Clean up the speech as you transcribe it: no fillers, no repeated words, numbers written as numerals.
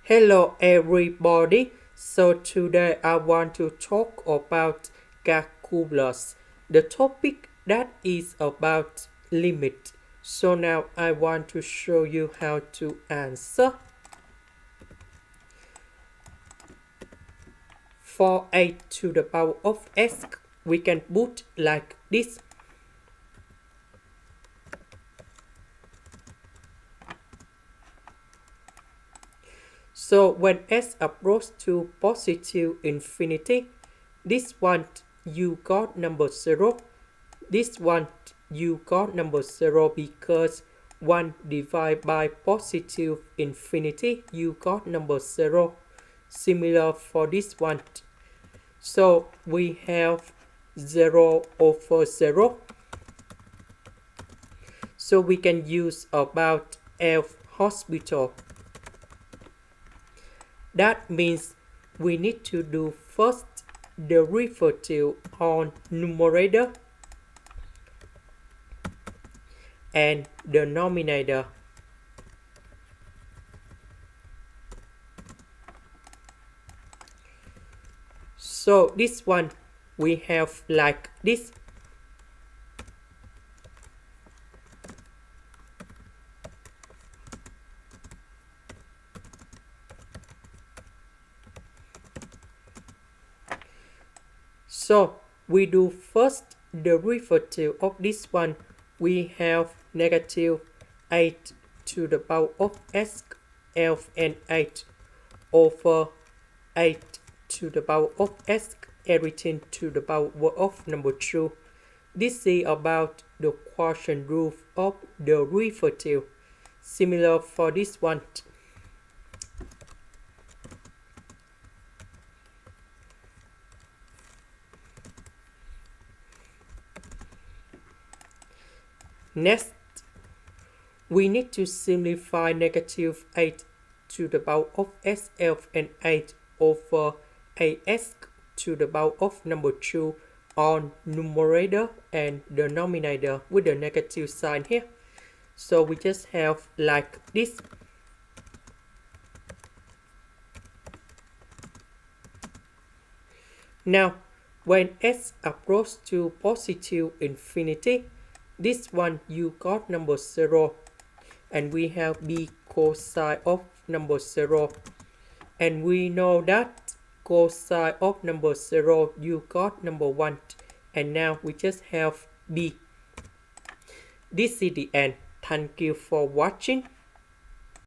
Hello everybody. So today I want to talk about calculus. The topic that is about limit. So now I want to show you how to answer. For a to the power of s, we can put like this. So when s approaches to positive infinity, this one you got number 0. This one you got number 0 because 1 divided by positive infinity, you got number 0. Similar for this one. So we have 0 over 0. So we can use about L'Hospital. That means we need to do first derivative on numerator and denominator. So this one we have like this. So we do first derivative of this one. We have negative 8 to the power of s and 8 over 8 to the power of s, everything to the power of number 2. This is about the quotient rule of derivative. Similar for this one. Next, we need to simplify negative 8 to the power of sf and 8 over as to the power of number 2 on numerator and denominator with the negative sign here. So we just have like this. Now, when s approaches to positive infinity, this one you got number 0, and we have b cosine of number 0, and we know that cosine of number 0 you got number 1, and now we just have b. This is the end. Thank you for watching.